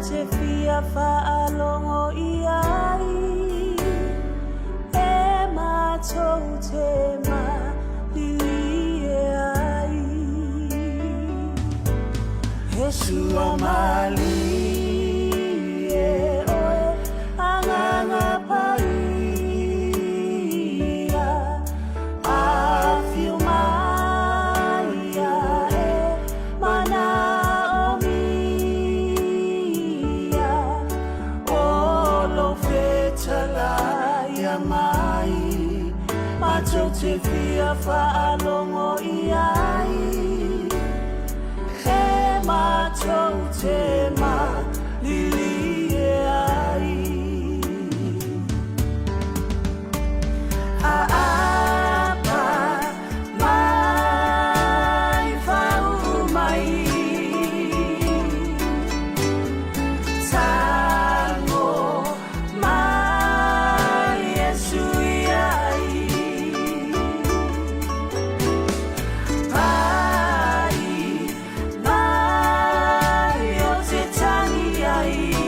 Te fia whaalongo i ai E mātou te malili e ai He sua mali e oe anganga paia A whiu mai e mana mai Mātou te whia whaalongo i ai He mātou te malili e ai Apa mai whau mai Ai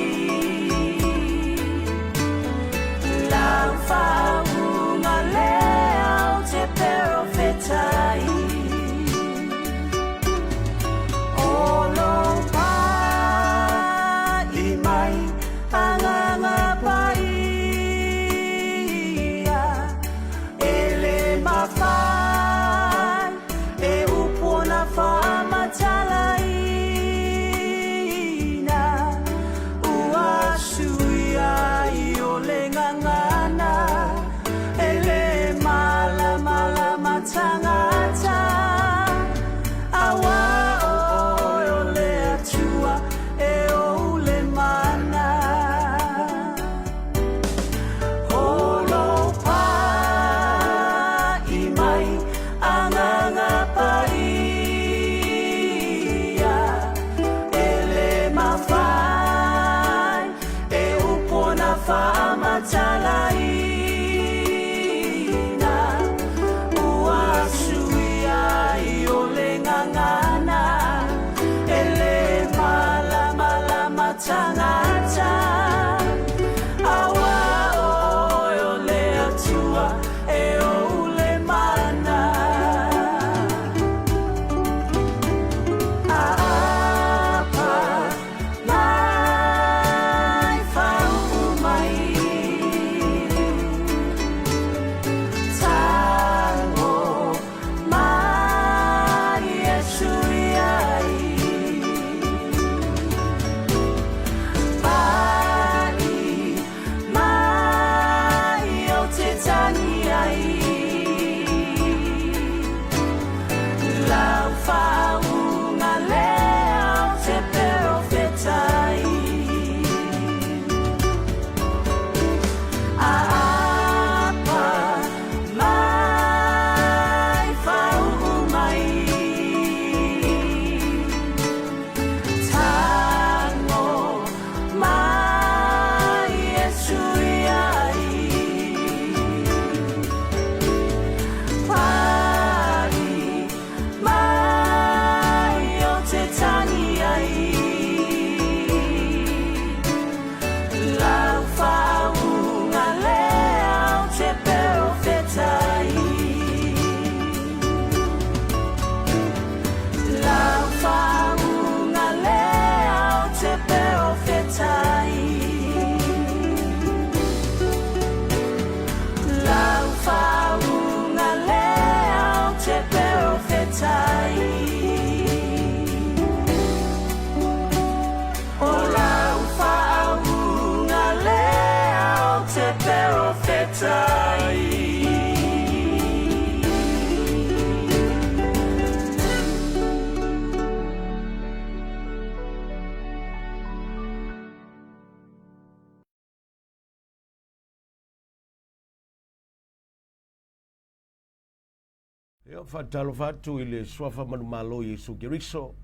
Eo whatalo whatu i le swafa manu malo Yesu Kiriso.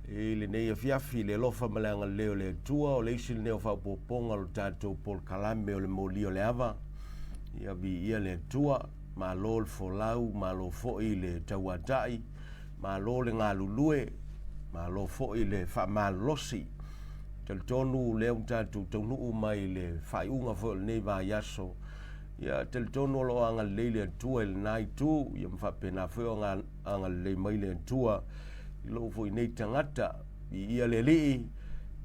I le nei fiafi le lofa malanga leo le tua o le isi le neo whapoponga lo tātou Paul Kalame o le moli o le ava. Ia vi ia le tua, malo le folau, malo foi le tauatai, malo le ngā lulue, malo foi le whamalosi. Tal tonu leo tātou taunu mai le whaiunga fo le nei va yaso. Ia tel tono lo anga leile tua il nai tu ia mwhapena wheo anga le maile tua i lo fo i nei tangata i ia le lii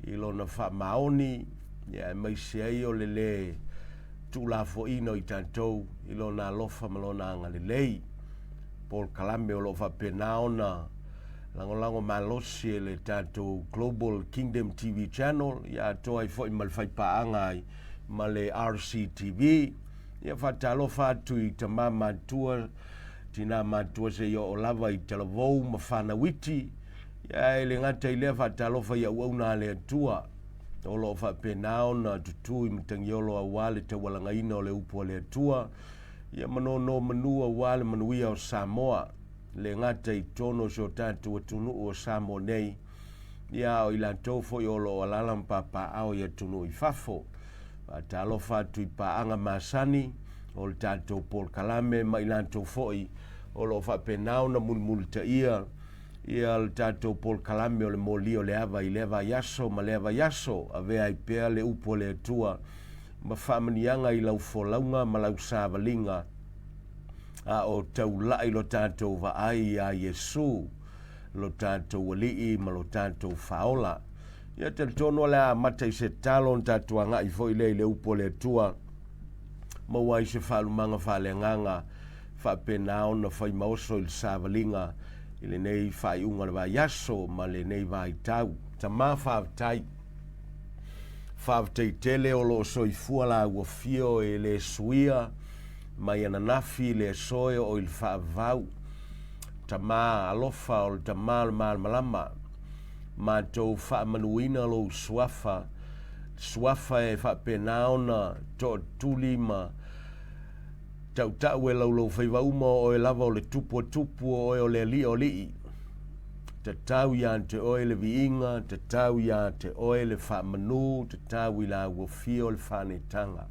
i lo na wha maoni ia mai sei o le le tu la fo ino i tantou i lo na lofa malona anga le lei Paul Kalame o lo whapena ona lango malosi le tantou Global Kingdom TV channel ia toa i fo i malwhai paanga i ma le RCTV ia whatalo whatu i ta mama tua, tina matua se i o lava i talavou ma whanawiti, ia ele ngata i lea whatalo whai au au nā lea tua, o lo whapenao na tutu i mtangiolo a wale te walanga ina o le upo lea tua, ia mano no manua wale manuia o Samoa, le ngata i tono so tātu atunu o Samoa nei, ia o ilantou fo i o lo alalam papa au ia tunu i fafo, talo fatu i paanga masani o le tātou Paul Kalame mai lantou foi o lo whapenao na mulmulta ia le tātou Paul Kalame o le moli o le ava i leva yaso ma leva yaso a vea i pea le upo le tua ma whamanianga i lau folaunga ma lau sāvalinga a o taulai lo tātou vaai a Yesu lo tātou walii ma lo tātou faola. Ia te tono le a mata i se talon tatua nga i foi le upo le tua. Maua i se whalumanga whale nganga, whapenao na whai maoso i sāvalinga, i le nei whai unga le vai yaso, ma le nei vai tau. Ta mā whāwtai. Whāwtai tele o lo so i fuala ua fio e le suia, mai ananafi le soe o il whaavau. Ta mā alofa o le ta mā malama. Ma tau wha manuina lo suafa e wha penaona to tuli ma tau tau e lau whaiwauma o e lava o le tupu o le li o li te tau ia te oe le viinga, te tau ia te oe le wha manu, te tau i la uofio le whanetanga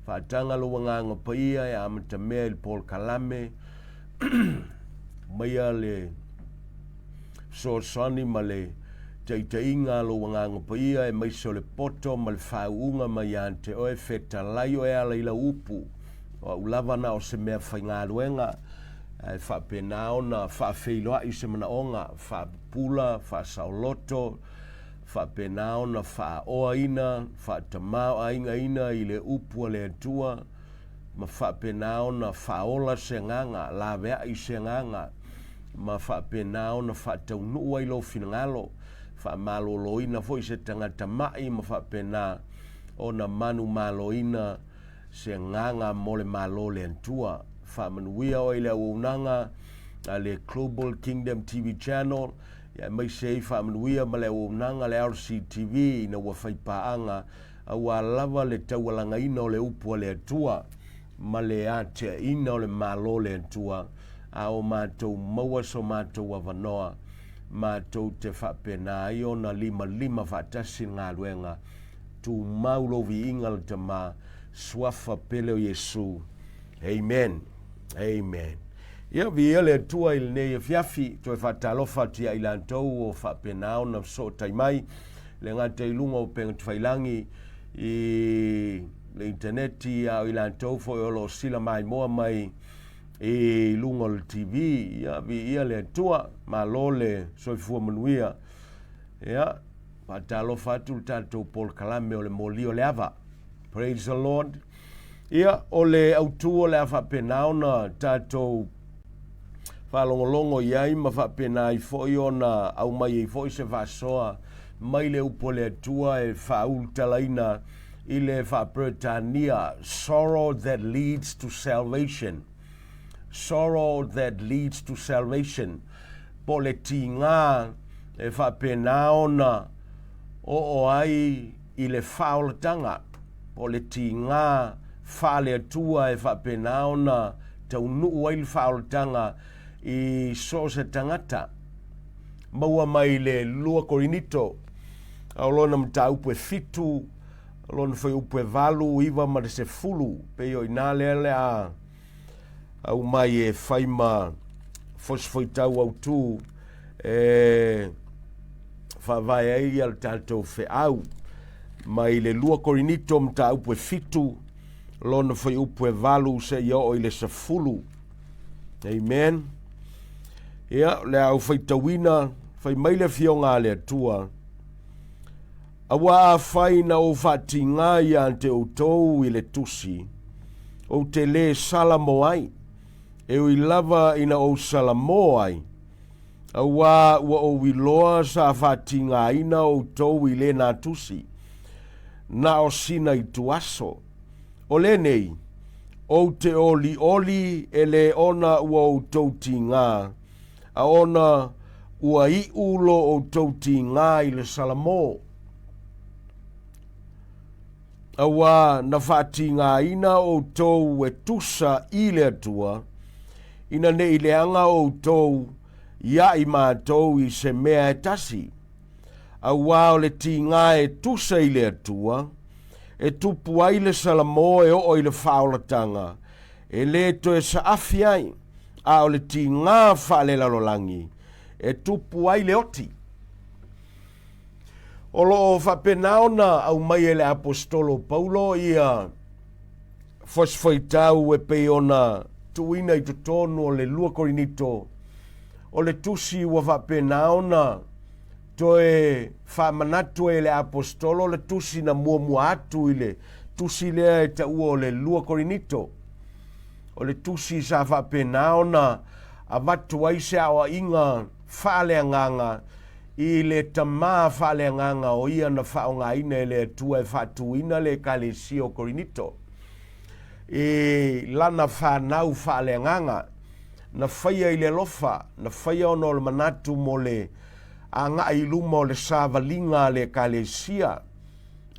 whaatanga lo wanganga paia e amata mea il Paul Kalame maia le sosani ma le te inga lo wanganga paia e maiso le poto ma le whaunga ma ian te oe wheta laio e ala ila upu o ulavana o se mea whainga luenga e whapenao na whawhiloa i se mana onga whapula, whasauloto whapenao na whaoa ina whatamao a inga ina i le upu le atua ma whapenao na whaola se nganga la vea i se nganga ma whapenao na whataunua i lo finangalo fa maloloina foi se tangata mai ma fa pena ona manu maloina se nganga mole malole antua fa manuia o ile unanga ale Global Kingdom TV channel ya mai sei fa manuia ma le unanga le RCTV na wa fai paanga a lava le tawalanga ina o le upu le tua ma le ate ina o le malole antua a o matou maua so matou avanoa mātou te whapena i ona lima whatasi ngā luenga tu maulo vi ingal te mā swafa pele o Yesu. Amen. Amen. Ia vi ele tua il nei fiafi to e whatalofa tia ilantou o whapena ona so taimai le ngata ilunga o penga tuwhailangi i le interneti a ilantou fo e olo sila mai moa mai e lunga le TV ia vi ia le tua ma lole soifua manuia ia patalo fatu tatou Paul Kalame o le moli o le ava. Praise the Lord. Ia o le autua le afa penaona tatou whalongolongo iai ma whapena i foi ona au mai i foi se vasoa mai le upo le atua e whaultalaina i le whapretania sorrow that leads to salvation. Sorrow that leads to salvation. Po le tinga e whapenaona o ai i le whaolatanga. Po le tinga whale atua e whapenaona taunuu ai le whaolataga i so se tangata. Maua mai le lua Korinito, au lona mta upe fitu, lona whai upe valu, iwa ma se fulu, pe o ina lele a au mai e whaima fosfoitau au tu, whawai ai al tātou whe au. Mai le lua Korinito mta upe fitu, lona whai upe valu se i o le se fulu. Amen. Ia, le au whai tawina, whai maile fionga le atua. Awa a whai na o whati ngai ante o tau i le tusi, o te le salamo ai, e o i lava ina o salamo ai. Awa ua o wiloa sa whati ngai na o tau i le na tusi, na o sina i tuaso. O le nei, o te oli oli e le ona ua o tau ti ngā, a ona ua i ulo o tau ti ngā i le salamo. Awa na whati ngā ina o tau e tusa i le atua, ina ne i leanga o tau ia i mātou i se mea e tasi. Awa o le ti ngā e tusa i le atua, e tupu ai le salamo e o i le whaolatanga, e le to e sa afi ai, a o le ti ngā whaale lalolangi, e tupu ai le oti. O lo whapenaona au mai e le apostolo Paulo ia fosfoitau e peiona tuina i tutonu o le lua Korinito, o le tusi ua whapenaona to e whamanatu e le apostolo, le tusi na mua atu i le tusi lea e ta ua o le lua Korinito. O le tusi sa whapenaona a watu aise awa inga whaaleanganga i le tamā whaaleanganga o ia na whaonga ina e le atua e whatuina le Kalesio Korinito. E lana whanau whaaleanganga na whaia i le lofa, na whaia ono le manatu mo le a ngā i luma o le sāwalinga le Kalesia.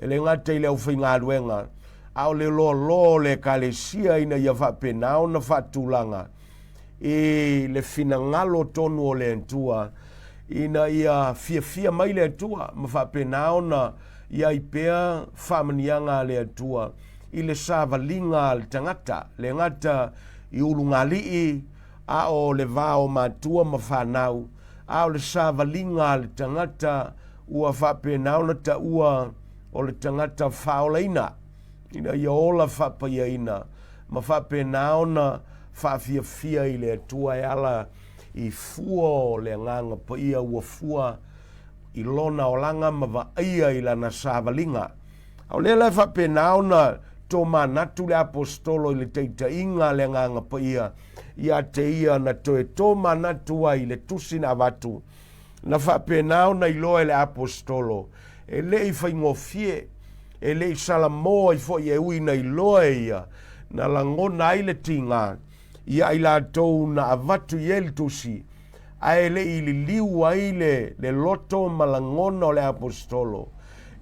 E le ngata i le au whainga ruenga, au le lo le Kalesia ina ia whapenao na whatulanga. E le finangalo tonu o le entua, ina ia fia mai le atua, ma whapenao na ia i pea whamanianga le atua, i le sāwalinga le tangata, le ngata i ulungalii, a o le vao matua ma whanau, a o le sāwalinga le tangata, ua whapenao na ta ua o le tangata whaolaina, ina ia ola whapaia ma whapenao na whawhia i le atua e ala, i fua o le nganga pa ia ua fua i lona o langa ma wa ia i lana sāwalinga. Au lele whapenao na tō manatu le apostolo i le teita inga le nganga pa ia te ia na toe tō manatu ai le tusina watu. Na whapenao na iloa le apostolo e le i whaingofie e le i salamo i fo i e ui na iloa ia na langona ai le tinga ia i la tau na avatu i el tusi, a ele i li liu ai le loto malangona o le apostolo,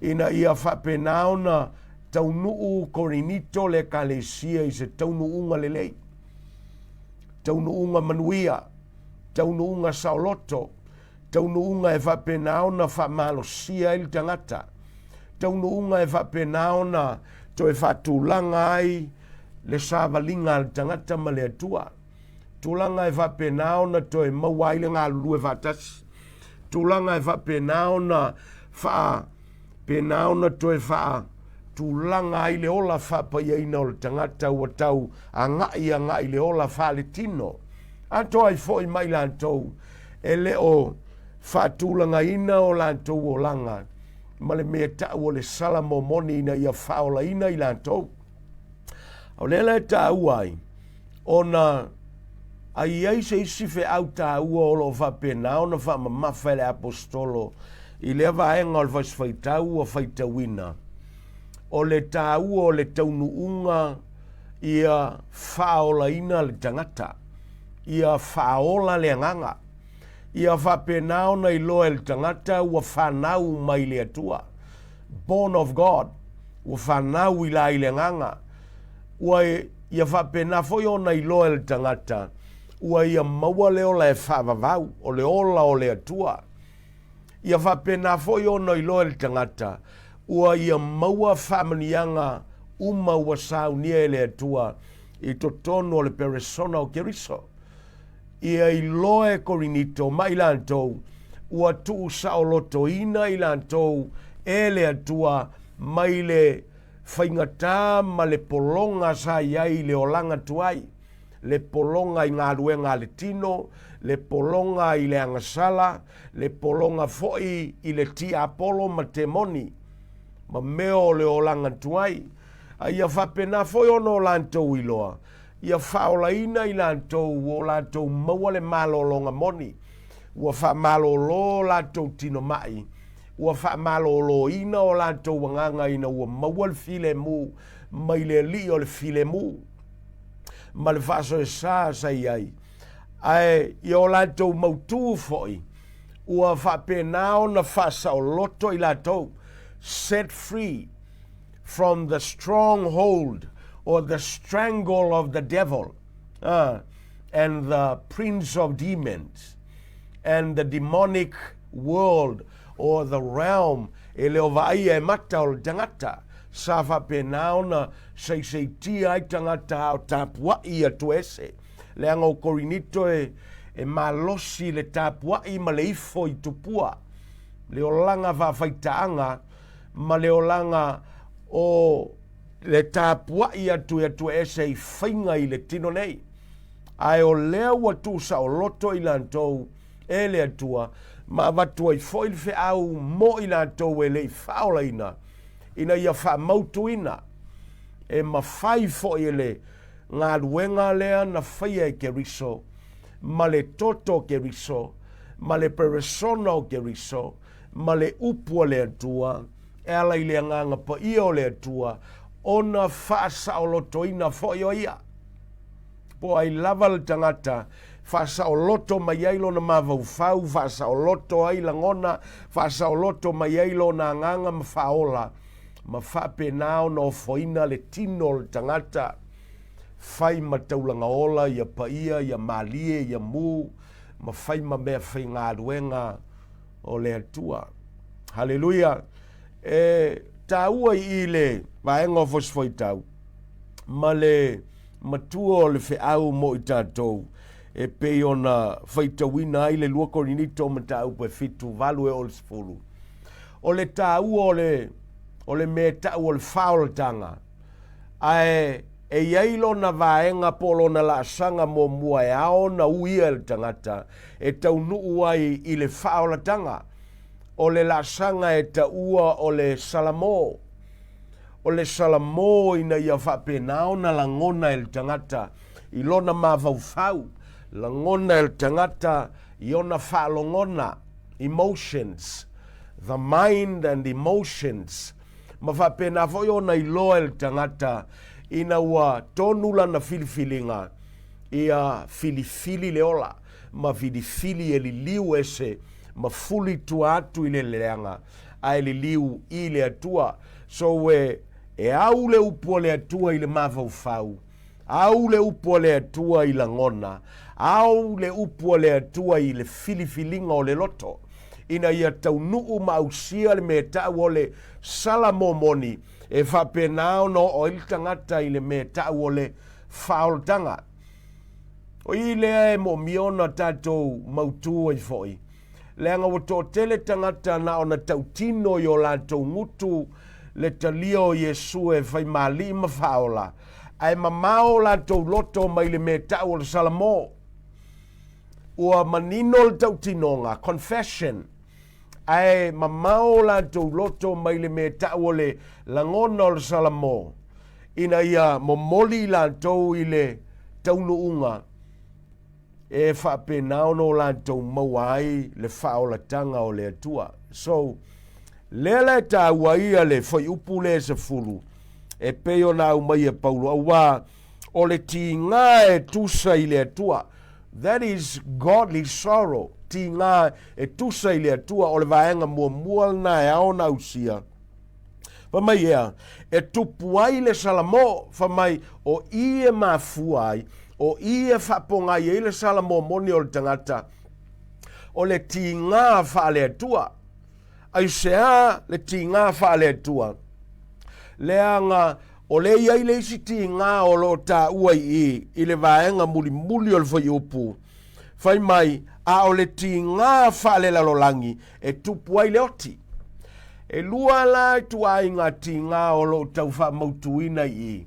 ina ia whapenao na taunuu Korinito le Kalesia i se taunuunga le lei, taunuunga manuia, taunuunga saoloto, taunuunga e whapenao na whamalosia il tangata, taunuunga e whapenao na to e whatulanga ai le sāwalinga al tangata ma le atua. Tulanga e whapenao na to e mawaile ngā lulu e whatas. Tulanga e whapenao na penao na to e wha tulanga ai le ola whapaia ina o le tangata ua tau a ngai le ola wha le tino. Ato ai fo i mai lantou e le o whatulanga ina o lantou o langa. Ma le mea tau o le salamo moni ina ia whaola ina i lantou. Au lele ta uai, ona ai se isi fe au ta ua o lo whapenao na whamamawha le apostolo i le vaenga o le whaitau o whaitawina. O le ta ua o le taunuunga ia whaola ina le tangata, ia whaola le nganga, ia whapenao na iloa le tangata ua whanau mai le atua. Born of God, ua whanau i la i le nganga, ua ia whapena foi ona i loa le tangata, ua ia maua leo la e whaavavau, o le ola o le atua. Ia whapena foi ona i loa le tangata, ua ia maua whamanianga uma ua saunia e le atua, i to tono o le peresona o Keriso. Ia i loa e korinito mai lantou, ua tuu saoloto ina i lantou e le atua mai le whaingata ma le polonga sa iai le olanga tuai, le polonga i ngā ruenga le tino, le polonga i le angasala, le polonga foi i le ti apolo ma te moni, ma meo le olanga tuai, a ia whapena foi ono lantou iloa, ia whaola ina i lantou o lantou maua le malolonga moni, ua wha malolo lantou tino mai, ua wha malolo ina o lantou wanganga ina ua maua le file mu, mai le li o le file mu, ma le whaso e sa iai. Ai, i o lantou mautu foi, ua whapena o na whasa o loto i lantou, set free from the stronghold or the strangle of the devil and the prince of demons and the demonic world or the realm e leo vai e mata o tangata sa whapena o na tia ai tangata o tapua i atu ese le anga o korinito e malosi le tapua i ma le ifo i tupua le o langa whawhaitaanga ma le o langa o le tapua i atu ese i whainga i le tino nei. Ai o lea watu sa o loto i lantou e le atua, ma watua i foi le au mo i lantou e le i whaola ina ia wha mautu ina, e ma whai foi e le ngā ruenga lea na whaia e Keriso, ma le toto Keriso, ma le peresona o Keriso, ma le upua le atua, e ala i le nganga pa ia o le atua, ona whaasa o loto ina foi o ia. Po ai lava le tangata, whaasa o loto mai ailo na mawau whau, whaasa o loto ai langona, whaasa o loto mai ailo na nganga ma whaola, ma whape nao no foina le tino le tangata, whai ma taulanga ola, ia paia, ia malie, ia mu, ma whai ma mea whai ngā ruenga o le atua. Hallelujah. Taua i le vaenga fosfoi tau, ma le matua o le wheau mo i tātou, e pei ona whaitawina ai le lua korinito ma tau pe fitu valu e o le sifuru. O le tāua o le me tau o le whaolatanga, e iailo na vaenga polo na la sanga mo mua e ao na uia le tangata, e tau nuu ai i le whaolatanga, o le la sanga e taua o le salamo. O le salamo ina ia whapenao na langona e le tangata, i lona mawauwhau, langona e le tangata, i ona whalongona, emotions, the mind and emotions, ma whapena foi ona i loa e le tangata, ina ua tonula na filifilinga, ia filifili leola, ma filifili e li liu ese, ma fuli tua atu i le leanga, a li liu i le atua, so e au le upua le atua i le mawauwhau, au le upua le atua i la ngona, au le upua le atua i le filifilinga o le loto, ina ia tau nuu mausia le me tau o le salamomoni, e whapenao no o il tangata i le me tau o le whaoltanga. O i lea e mo miona tātou mautua i foi, leanga o tō tele tangata na o na tautino i o lātou ngutu le talia o Yesu e whai mali ma whaola. Ai mamao lātou loto mai le me tau o le salamo. Ua manino le tautinonga, confession. Ai mamao lātou loto mai le me tau o le langona o le salamo. Ina ia momoli lātou i le taunuunga. E whapenao no lātou mauai le whaolatanga o le atua. So, lele tā waia le whai upu le se fulu. E peo nā umai e paulo. Awa, o le ti ngā e tusa i le atua. That is godly sorrow. Ti ngā e tusa i le atua o le vaenga mua mua na e aona usia. Whamai e tupu ai le salamo, whamai o ie mafua ai, o ie whaponga i le salamo moni o le tangata, o le ti ngā whaale atua. Ai sea le ti ngā whaale atua. Leanga o le iai le isi ti ngā o lo ta uai i le vaenga muli o le whai upu. Whai mai a o le ti ngā whaale lalolangi e tupu ai le oti. E lua la tu ai ngā ti ngā o lo tau wha mautuina i.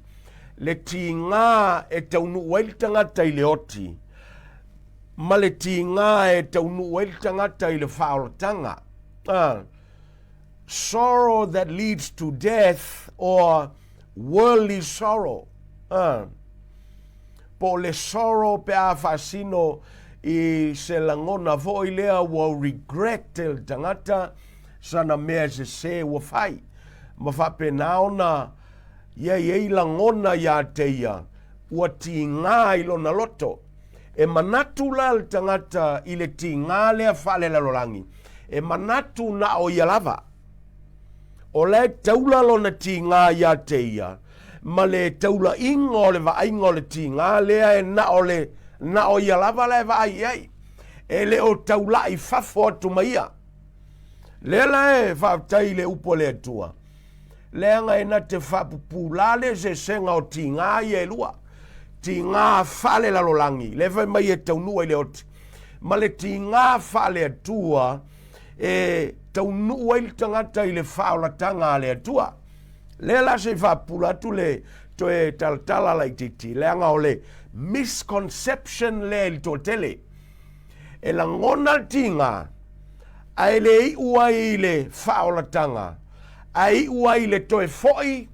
Le ti ngā e taunu wailtanga tai le oti. Ma le ti ngā e taunu wailtanga tai le whaolatanga. Sorrow that leads to death or worldly sorrow. Po le sorrow pe a fasino i se langona foi lea wa regret el tangata sana mea se wa fai. Ma fa penaona ye langona ya teia ua ti ngā ilona loto. E manatu la el tangata i le ti ngā lea fale la lolangi. E manatu na o yalava. O le taula lona ti ngā ya teia. Ma le taula ingo o le va ingo le ti ngā lea e na o yalava le va ai. E le o taula i fafo atu maia. Lela e whaptai le upo le atua. Leanga e na te whapupulale se senga o ti ngā i e lua. Ti ngā whale la lolangi. Le whai mai e taunua i le oti. Ma le ti ngā whale atua e taunua i le tangata i le whaolatanga le atua. Lela se whapula atu le to e talatala lai titi. Leanga o le misconception le il to tele. E la ngona tinga ai le ua i le whaolatanga. Ai ua i le toe foi,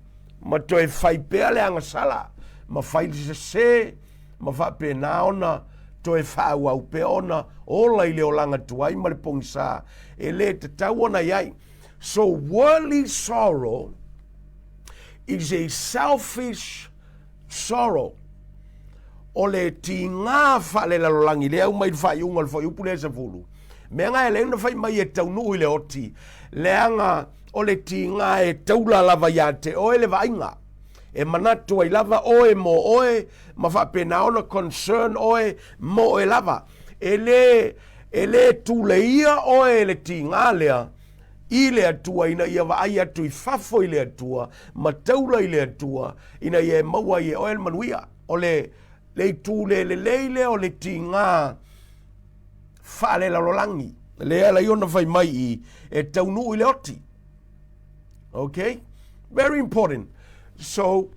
ma toe whai pea le angasala. Ma whai se, ma whape naona, toe whau au pea ona, ola i le olanga tuai ma le pongisa. E le te tauona iai. So worldly sorrow is a selfish sorrow. O le ti ngā whale la lolangi, le au mai whai unga le whai upu le sa fulu. Mea ngā e le una whai mai e taunu i le oti. Leanga o le ti ngā e taula lava ia te oe le vainga. E manatu ai lava oe mo oe, ma whapena ona concern oe mo oe lava. E le tule ia oe le ti ngā lea, i le atua ina ia wa ai atu i fafo i le atua, ma taula i le atua, ina ia e maua i e oe le manuia. O le tule le leile o le ti ngā whale la lolangi. Lea la iona whai mai i e taunu i le oti. Okay? Very important. So,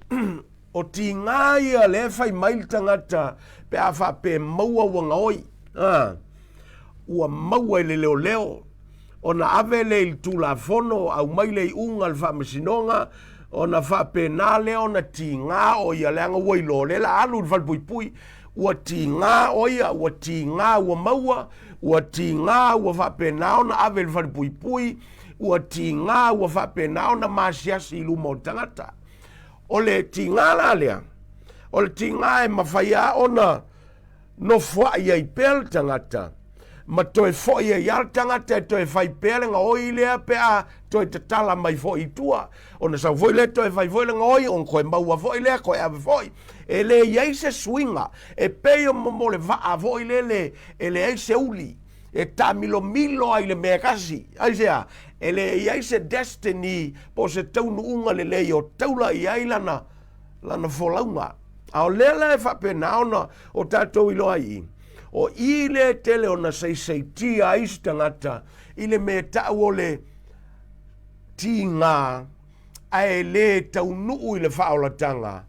o ti ngā ia le whai mai tangata pe a whape maua wanga oi. Ua maua i le leo leo. O na ave le il tula fono au mai le unga le whamasinonga. O na whape nā leo na ti ngā o ia leanga wailo. Le la alu le whalpui pui. Ua ti ngā oia, ua ti ngā ua maua. Ua ti ngā ua whape nao na ave le whalpui pui. Ua ti ngā ua whape nao na masiasi ilu mo tangata. O le ti ngā la lea. O le ti ngā e mawhaia ona no whai ai pel tangata. Ma toe whai ai al tangata e toe whai pele ngā oi lea pe a toe te tala mai whai tua. O na sau whai le toe whai whai ngā oi on koe maua whai lea koe ave whai. E le iei se swinga. E peo mo le vaa whai le e le ei se uli. E ta milo ai le mea kasi. Ai sea. E le iei se destiny po se taunu unga le lei o taula i ai lana wholaunga. A o lela e whapena ona o tātou iloa i. O i le tele ona sei tia isi tangata i le mea tau o le ti ngā ai le taunu i le whaolatanga.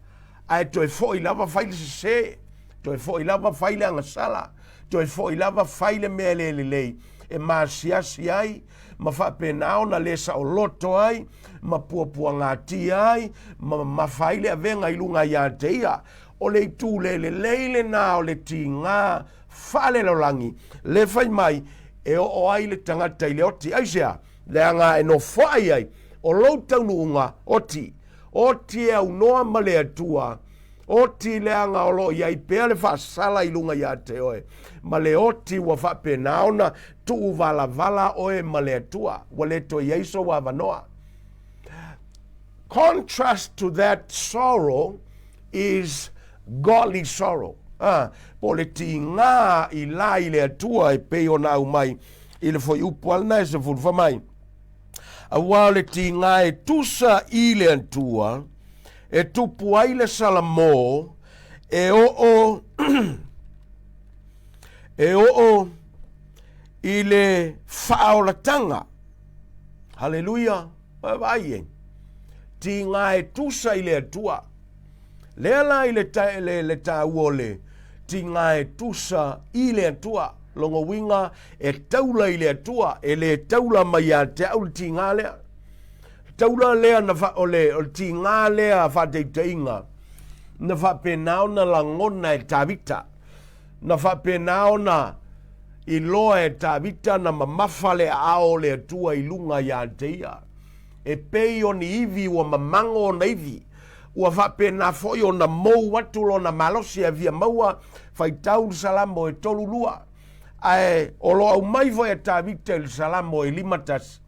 Ai toi foi lava faile se, toi foi lava faile angasala, toi foi lava faile mea le e masiasi ai, ma whapenao na lesa o loto ai, ma puapua ngāti ai, ma faile avenga ilunga ia teia, o le tu le leile na o le ti ngā whale lolangi, le whai mai e o ai le tangata i le oti, aisea, le anga e no whai ai, o lo taunu unga, oti e au noa ma le atua, oti le anga o lo iai pea le whaasala i lunga ia te oe, ma le oti wa whape naona, tu vala oe ma le atua, wa le to ieiso wa vanoa. contrast to that sorrow is godly sorrow. Po le tingā I la I le atua e peo na au mai I le foi upu alna e se fulfa mai. A wā le tingā e tusa I le atua e tupu ai le salamo e o e o I le whaolatanga. Hallelujah. Vai tingā e tusa I le atua. Lea la I le tāuole tingā e tusa I le atua. Longo winga e taula I le atua. E le taula mai a te au tingā lea. Taula lea na o le tingā lea whateiteinga. Na whapenao na langona e tāwita. Na whapenao na I loa e tāwita na mamawhale ao le atua I lunga ia teia. E pei o ni iwi ua mamango o na iwi. Ua whapena foi o na mou watulo na malosi a via maua whai tau salamo e tolu lua. Ae o loa umai foi e tāwita il salamo e limatas.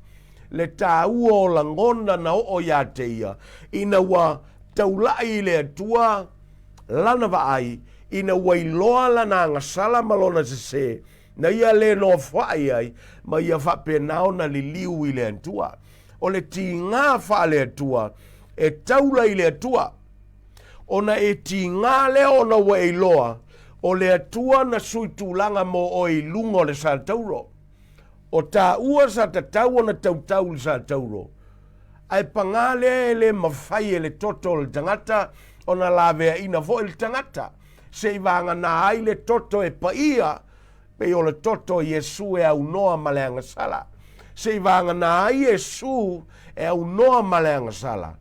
Le tā ua o langona na o ia teia. Ina ua taulai le atua lana vaai. Ina ua iloa lana ngasala malona se. Na ia le no whai ai. Ma ia whapenao na li liu I le antua. O le ti ngā wha le atua. E taula I le atua. Ona e ti ngā le ona wa e loa. O le atua na sui tūlanga mo o I lungo le sa tauro. O tā ua sa ta tau ona tautau le sa tauro. Ai pangale le mawhai le toto le tangata. Ona la vea ina vo le tangata. Se vanga na ai le toto e paia. Pe o le toto Yesu e au noa maleanga sala. Se vanga na ai Yesu e au noa maleanga sala.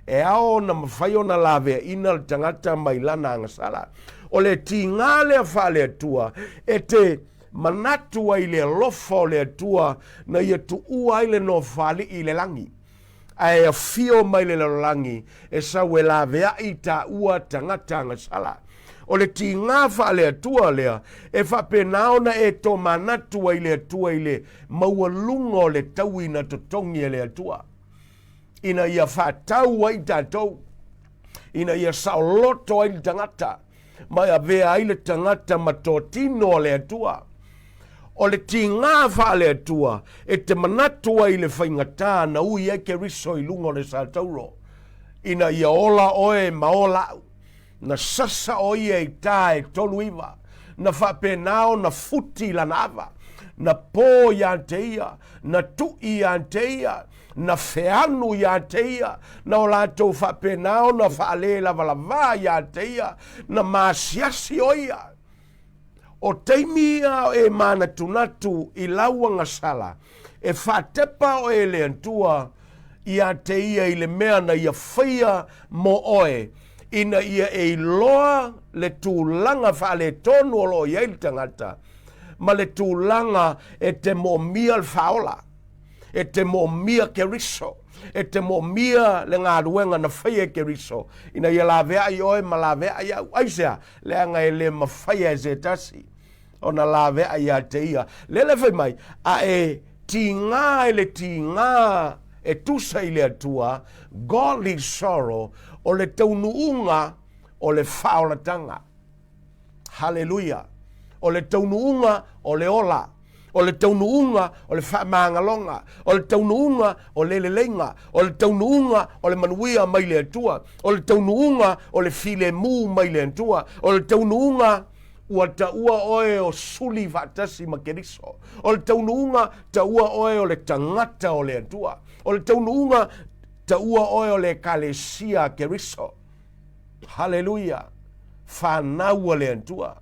E ao na mawhai o na lawe ina le tangata mai lana anga sala. O le ti ngā lea wha le atua. E te manatua I le lofa o le atua. Na ia tu ua I le no whali I le langi. Ai a fio mai le langi. E sa we lawe I ta ua tangata anga sala. O le ti ngā wha le atua lea, e whapenao na e tō manatua I le atua I le maua lungo le tauina to tongi le atua. Ina ia whatau ai tātou. Ina ia saoloto ai le tangata. Mai a vea ai le tangata matotino le atua. O le ti ngā wha le atua, e te manatua I le whaingatā na ui eke riso I lungo le sa tauro. Ina ia ola oe maola au. Na sasa o ia I tā e tolu iwa. Na whapenao na futi la nava. Na pō ia te ia. Na tu ia te ia. Na wheanu ia te ia. Na o lātou whapenao na whaale la valava ia te ia. Na māsiasi o ia. O teimia e mana tunatu I lauanga sala. E whatepa o e le antua ia te ia I le mea na ia whaia mo oe. Ina ia e loa le tūlanga wha le tonu o lo ia I tangata. Ma le tūlanga e te mo mia le whaola. E te mo mia ke riso. E te mo mia le ngā ruenga na whaia ke riso. Ina ia la vea I oe ma la vea I au. Aisea, le anga e le ma whaia e zetasi. O na la vea I a te ia. Le whai mai, a e ti ngā e le ti ngā e tusa I le atua, godly sorrow, o le taunuunga o le whaolatanga. Hallelujah. O le taunuunga o le ola. O le taunuunga o le whamangalonga. O le taunuunga o le lelenga. O le taunuunga o le manuia mai le atua. O le taunuunga o le file mu mai le atua. O le taunuunga ua taua oe o suli vatasi makeriso. O le taunuunga taua oe o le tangata o le atua. O le taunuunga taua oe o le kalesia keriso. Hallelujah. Whanaua le antua.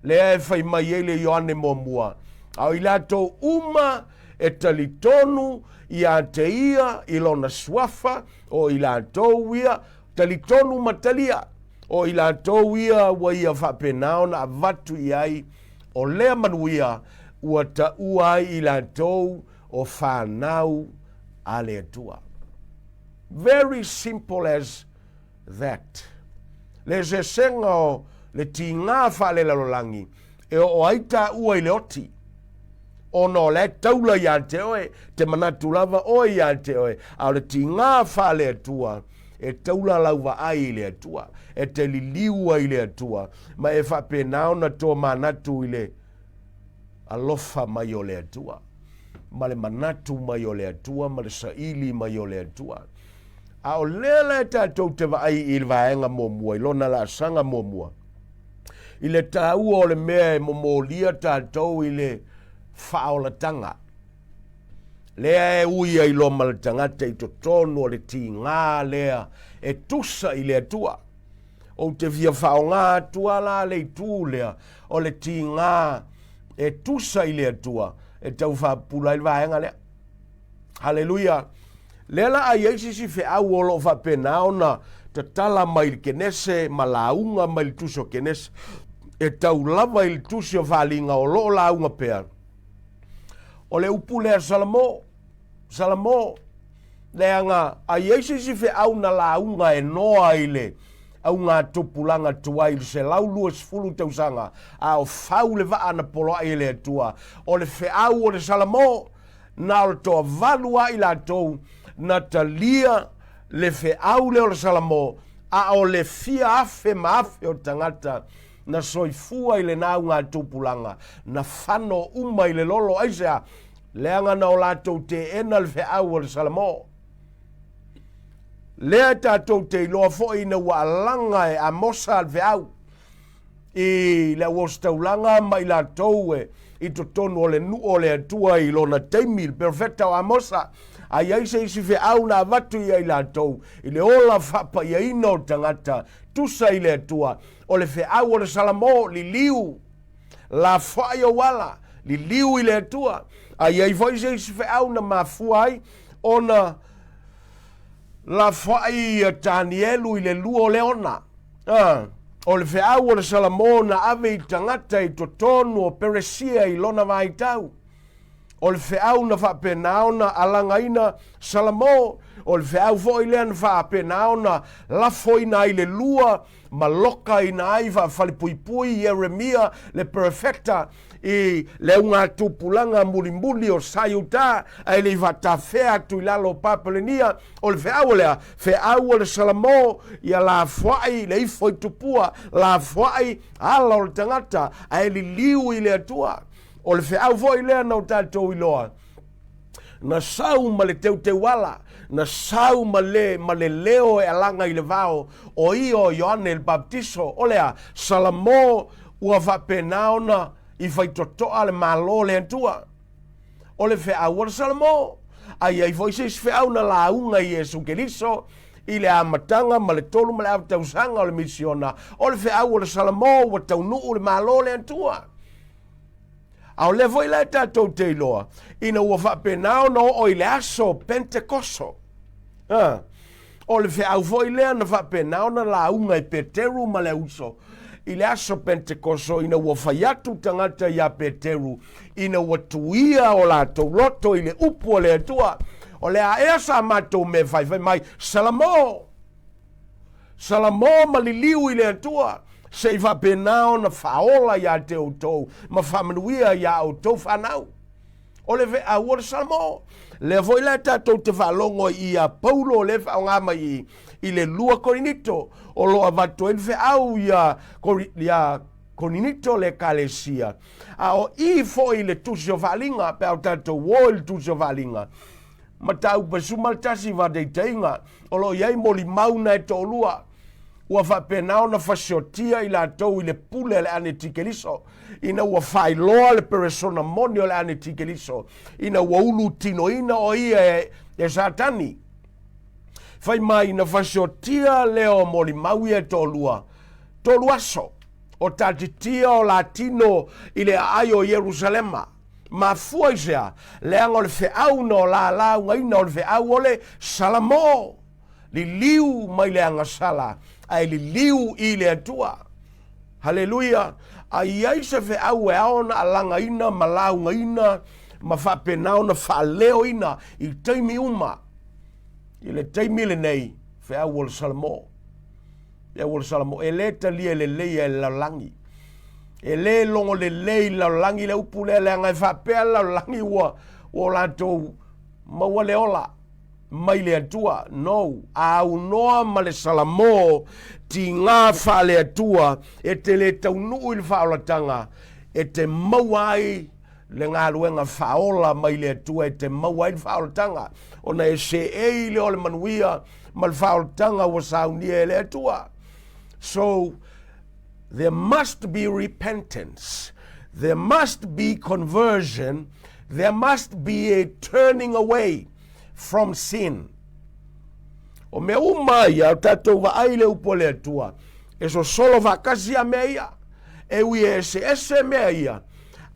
Lea e whai mai ele Ioane Momua. Au ilato uma e talitonu I a te ia I lona swafa o ilato ia talitonu matalia. O ilato ia wa ia whapenao na avatu iai o lea manuia ua ta ua ilato o whanau a le atua. Very simple as that. Le se senga o le ti ngā whale lalolangi. E o aita ua I le oti. ono le taula ia te oe, te manatu lava oe ia te oe, au le ti ngā wha le atua, e taula lauwa ai le atua, e te liliua i le atua, ma e whape naona tō manatu i le alofa mai o le atua, ma le manatu mai o le atua, ma le saili mai o le atua. A o lele tātou te vai i le vaenga mōmua, i lona la sanga mōmua. I le tāua o le mea e momolia tātou i le whaolatanga. Lea e uia i loma le tangata i to tono o le ti ngā lea e tusa i le atua. O te via whao ngā atua la le i tū lea o le ti ngā e tusa i le atua e tau whapula i le vaenga lea. Hallelujah. Lela a yeisi si fe au olo fa pena ona te tala mai kenese malaunga mai tuso kenese e tau lava il tuso valinga o lo launga pea. O le upule Salamo leanga a yeisi si fe au na launga e noa ile au ngā tupulanga tuai se laulu e sfulu tausanga a o fau le va ana polo ai le tua o le fe au o le Salamo na o to valua ila tou na talia le fe au le o le Salamo a o le fia afe maafe o tangata na soifua i le nau ngā tupulanga na whano uma i le lolo aisea leanga na o lātou te ena le fe au o le Salamo lea tātou te iloa fo i na waalanga e amosa le fe au i le wastaulanga mai lātou e i to tonu o le nu o le atua i lona teimil perfecta o amosa a iai se isi fe au na vatu i ai lātou i le ola whapa i aina o tangata tusa i le atua o le fe au o le Salamo li liu la whai o wala li liu i le atua a iai foi se isi fe au na mafuai o na la whai i Tanielu i le luo leona o le fe au o le Salamo na ave i tangata i to tonu o Peresia i lona vai tau o le feau na whapenao na alangaina Salamo, o le feau fo i lea na whapenao na lafo ina i le lua, maloka ina ai whalipuipui Jeremia le perfecta i le unga tupulanga mulimbuli o sayuta ai le watawhea tu i lalo papelenia o le feau lea, feau o le Salamo ia la fuai le ifo i tupua, la fuai ala o le tangata ai li liu i le atua. O le feau fo i lea nau tātou i loa. Na sau ma le teu te wala, na sau ma le leo e alanga i le vao, o i o Ioane el Baptiso, o lea, Salamo ua whapenao na i whaitotoa le malo le antua. O le feau o le Salamo, ai ai foi se feau na launga i Jesu Keriso, i le amatanga ma le tolu ma le avtausanga o le misiona, o le feau o le Salamo ua taunuu le malo le antua. Au le voi le tātou te iloa, ina ua whapenao no o i le aso Pentekoso. O le feau voi lea na whapenao na launga i Peteru ma le uso. I le aso Pentekoso ina ua whaiatu tangata ia Peteru, ina ua tuia o lātou loto i le upu o le atua. O le a ea sa mātou me whai mai, Salamo ma liliu i le atua. Se va penao na faola ya te outou, ma whamanuia ya outou whanau. O le vea o le Salamo, le voi le tātou te whalongo i a Paulo le whaongama i le lua Korinito, o loa vatu e le au ia Korinito le Kalesia. A o i fo i le tusio whalinga, pe au tātou wo i le tusio whalinga. Ma tau pesumaltasi va de teinga, o lo iei moli mauna e tō lua. Ua whapenao na whasiotia i la tau i le pule le ane tikeliso. Ina ua whailoa le persona monio le ane tikeliso. Ina ua ulu tinoina o ia e satani. Whai mai na whasiotia leo moli maui e tōlua. Tōluaso. O tatitia o latino i le ai o Jerusalema. Ma fua isea. Leanga o le feau no la ungaina o le feau o le Salamo. Li liu mai leanga sala. Ai li liu i le atua. Haleluia. Ai ai se fe au e aona alanga ina, malaunga ina, ma whapenao na whaleo ina, i teimi uma. I le teimi le nei, fe au o le Salamo. E au o le Salamo. E leta lia le leia e lalangi. E le longo le la langi le upu le ngai whapea la langi o lato maua le ola. Mai le atua, no, au noa ma le salamo ti ngā wha le atua e te le taunu i le whaolatanga e te mauai le ngā ruenga whaola mai le atua e te mauai le whaolatanga o na e se e le o le manuia ma le whaolatanga wa saunia e le atua. So, there must be repentance, there must be conversion, there must be a turning away from sin. O me umai au tatou wa aile upo le atua. E so solo vakasi a mea ia. E ui e ese mea ia.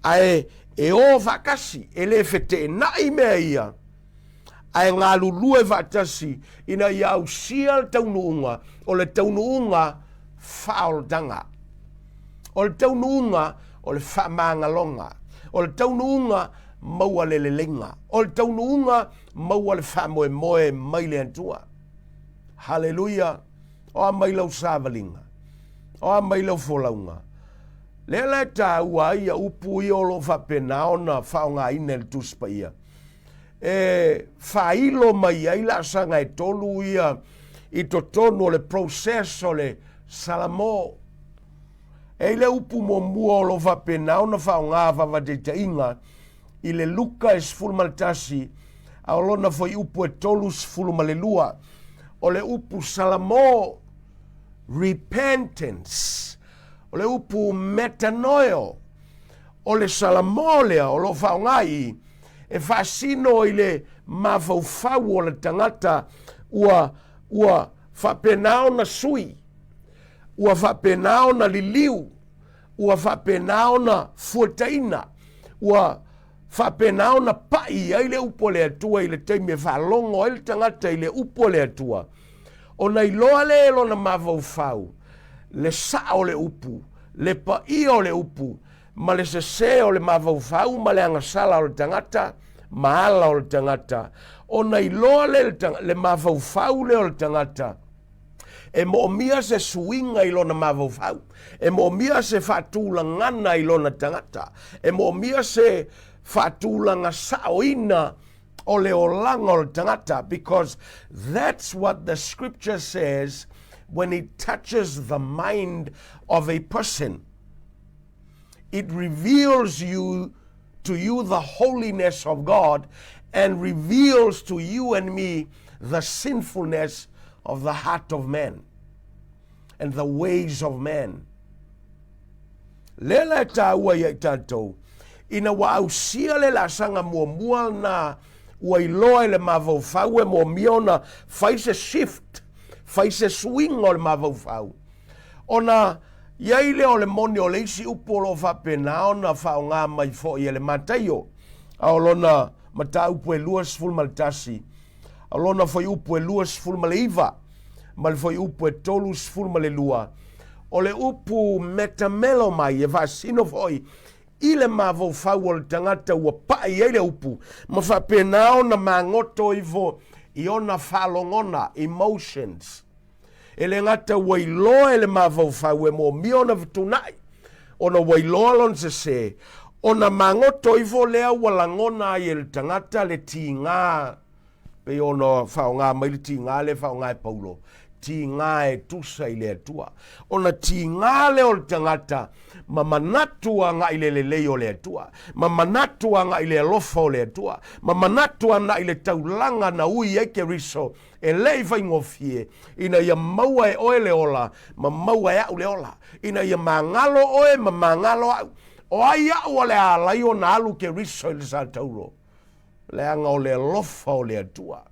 Ae e o vakasi e le fete nai mea ia. Ae ngā lulue vatasi ina ia au sia le taunuunga o le taunuunga whaoldanga. O le taunuunga o le whamangalonga. O le taunuunga maua le lenga. O le taunuunga maua le whamoe moe mai le antua. Hallelujah. O a mai lau sāvalinga. O a mai lau wholaunga. Lele tā ua ia upu i olo whapena o na whaonga ina le tuspa ia. E whailo mai ai la sanga e tolu ia i to tono le proceso le salamo. E le upu mo mua olo whapena o na whaonga whavateta inga i le luka e sfulmaltasi a olona foi upu e tolu sfulmalelua o le upu salamo repentance o le upu metanoio o le salamo lea o lo whaongai e whasino i le mawhauwhau o le tangata ua whapenao na sui ua whapenao na liliu ua whapenao na fuataina ua whapenao na pai ai le upo le atua i le teime whalongo ai le tangata i le upo le atua. O nei loa le elo na mawhauwhau, le sao le upu, le pai o le upu, ma le se o le mawhauwhau, ma le angasala o le tangata, ma ala o le tangata. O nei loa le mawhauwhau le o le tangata. E mo mia se suinga i lona mawhauwhau. E mo mia se whatula ngana i lona tangata. E mo mia se whatulanga saoina o le olanga o le tangata, because that's what the scripture says when it touches the mind of a person. It reveals to you the holiness of God and reveals to you and me the sinfulness of the heart of man and the ways of man. Lela taua ia tatou ina wa ausia le la sanga mua na wa iloa le mavofau e mo miona faise shift faise swing o le mavofau ona iaile o le moni o le isi upolo fa pena ona fa nga mai fo ia le mataio aolona mata upu e luas ful maltasi alona foi upu e luas ful maleiva mal foi upu e tolus ful malelua o le upu metamelo mai e vasino foi ile mavo fau o le tangata ua pai ele upu ma whapenao na mangoto ivo i ona whalongona emotions ele ngata wailoa ele mavo fau e mo miona vitunai ona wailoa lon se ona mangoto ivo lea walangona i le tangata le tinga pe ona whaonga mai le tinga le whaonga e paulo tinga e tusa i le atua ona tinga le o le tangata ma manatua nga ile lelei o le atua, ma manatua nga ile alofa o le atua, ma manatua nga ile taulanga na ui eke riso, e lei vai ngofie, ina ia maua e oe le ola, ma maua e au le ola, ina ia mangalo oe, ma mangalo au, o ai au o le alai o na alu ke riso i le sa tauro, le anga o le alofa o le atua.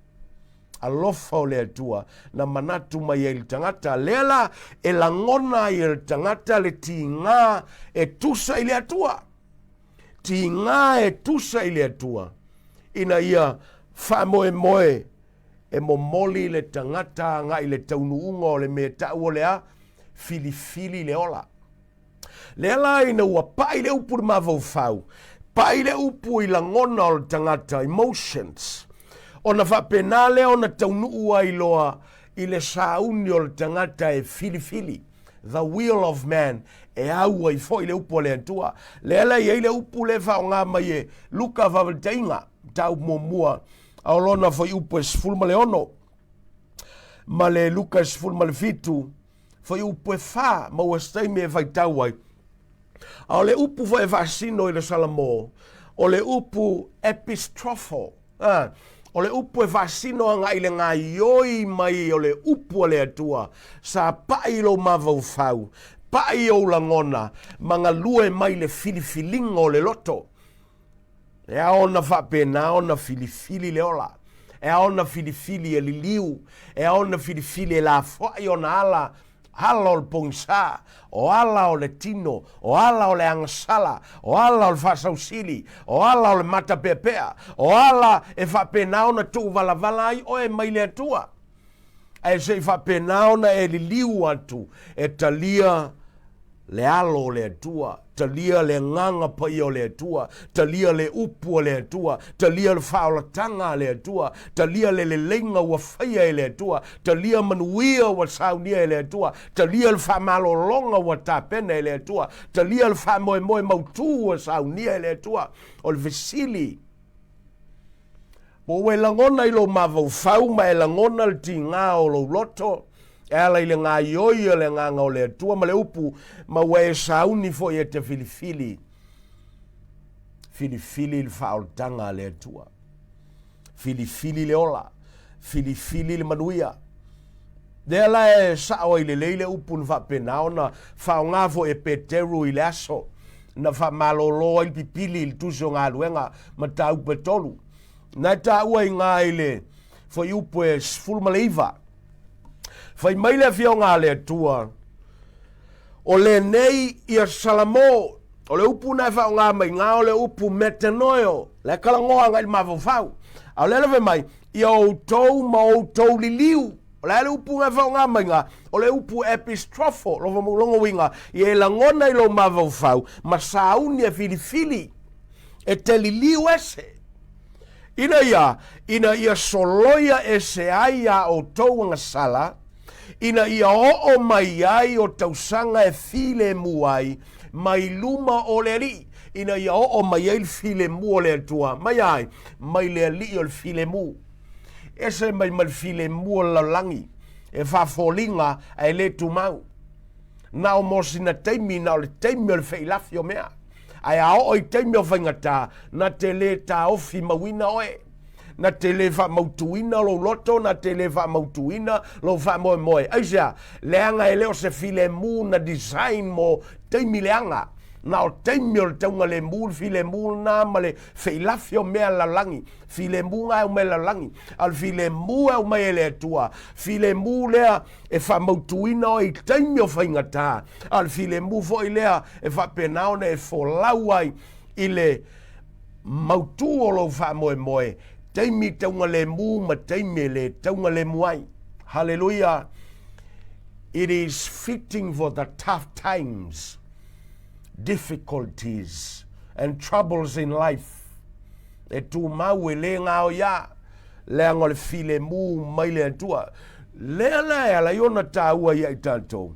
Alofa o le atua na manatu mai e tangata lela e langona i le tangata le tinga e tusa i le atua tinga e tusa i le atua ina ia whamoe moe e momoli le tangata nga i le taunuunga o le mea tau o lea fili le ola lela ina ua pai le upu le mavau fau pai le upu i langona o le tangata emotions ona whapenale ona taunuu ai loa i le sauni o le tangata e fili. The will of man e au ai foi le upu le atua. Le ala i le upu le whao ngā mai e Luka Vavateinga, tau mua au lona foi upu e sfulma le ono. Ma le Luka e sfulma le fitu, foi upu e wha, ma ua steimi e vai tau ai. Au le upu foi e vasino i le Salamo, o le upu epistrofo, o le upu e vasino anga i le ngā ioi mai o le upu o le atua, sa pai lo mavau fau, pai o langona, manga lue mai le filifilinga o le loto. E aona whapena, aona filifili le ola, e aona filifili e liliu, e aona filifili e la fwai o na ala, ala o le pongsa, o ala o le tino, o ala o le angasala, o ala o le whasausili, o ala o le matapepea, o ala e whapena ona tu valavala ai o e mai le atua. E se whapena ona e li liu atu, e talia le alo o le atua, talia le nganga pai o le atua, talia le upu o le atua, talia le whaolatanga o le atua, talia le lenga ua whaia e le atua, talia manuia ua saunia e le atua, talia le whamalolonga ua tāpena e le atua, talia le whamoe mautu ua saunia e le atua, o le vesili. Mo e langona i lo mavau whau, ma e langona le ti ngā o lo loto, e ala i le ngā ioi o le nganga o le atua ma le upu, ma ua e sauni fo i e te filifili. Filifili le whaoltanga le atua. Filifili le ola. Filifili le manuia. De ala e sao i le leile upu na whapenao na whaongafo e peteru i le aso. Na whamaloloa i pipili i tuso ngā luenga ma tau petolu. Na ta ua i ngā ile fo i upu e sfulma leiva. Fai mai le fio ngā le atua, o le nei i a Salamo, o le upu nai whao ngā mai ngā o le upu metanoio, le kalangoa ngai mawawhau. Au le lewe mai, i a outou ma outou li liu, o le upu ngai whao ngā mai ngā, o le upu epistrofo, lo whamulongo winga, i e langona i lo mawawhau, ma sauni e filifili, e te li liu ese. Ina ia soloia e se aia outou ngasala, ina ia o mai ai o tausanga e file muai, mai luma o le li, ina ia o mai ai file mu o le atua, mai ai, mai le li o le file mu. Ese mai mal file mu o la langi, e whafolinga e le tumau. Na o mosina teimi, na o le teimi o le feilafi o mea. Ai a o i teimi o whaingata, na te le ta ofi mawina oe. Na te le wha mautuina lo loto, na te le wha mautuina lo wha moe moe. Aisea, leanga e leo se file mu na design mo teimi leanga. Na o teimi o le taunga le mu, file mu na ma le feilafi o mea la langi. File mu nga o mea la langi. Al file mu e o mea le atua. File mu lea e wha mautuina o i teimi o whaingata. Al file mu fo i lea e wha penaone e fo lauai i le mautu o lo wha moe moe. Taimi taunga le mu ma taimi le taunga le muai. Hallelujah. It is fitting for the tough times, difficulties and troubles in life. E tu mau e le ngā o ia, le angole file mu mai le atua. Le ala iona tā ua ia i tātou.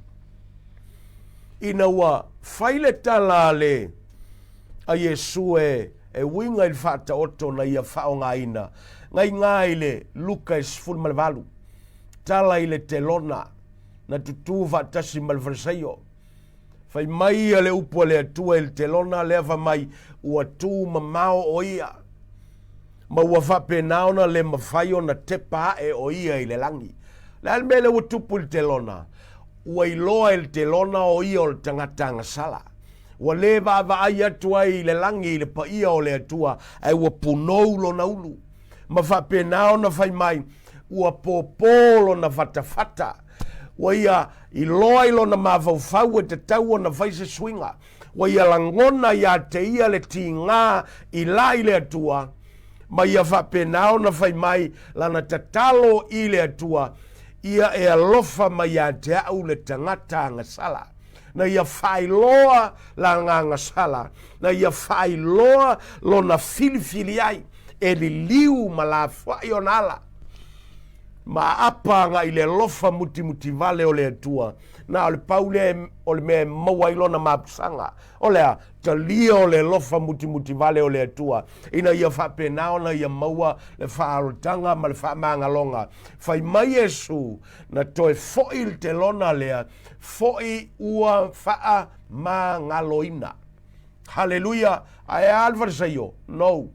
Ina ua whaile tala le a Yesu e winga i whata oto na ia whao ngā ina. Ngai ngā ile Luka e sfuru malvalu. Tala ile te lona na tutu whatasi malvarsaio. Whai mai ale upo le atua il te lona lewa mai ua tū mamao o ia. Ma ua whapenaona le mawhaio na te pā e o ia i le langi. Le almele ua tupu il te lona. Ua iloa il te lona o ia o le tangatanga sala. Ua le vava ai atua i le langi i le paia o le atua ai ua punou lo na ulu. Ma whapenao na whai mai ua popolo na whatawhata. Ua ia i loa ilo na mawhauwhau e te taua na whaise swinga. Ua ia langona ia te ia le ti ngā i la i le atua. Ma ia whapenao na whai mai lana tatalo i le atua. Ia e alofa mai a te au le tangata ngasala. Na ia whailoa la nganga sala. Na ia whailoa lo na filifili ai. E li liu ma la whai o nala. ma apa nga i le lofa muti vale o le atua na o le paule o le mea maua ilona mapusanga o lea talia o le lofa muti vale o le atua ina ia whapenao na ia maua le whaarotanga ma le whamangalonga whai mai Yesu na toe foil te lona lea foi ua wha mangaloina. Hallelujah. Ai alvar sayo. No.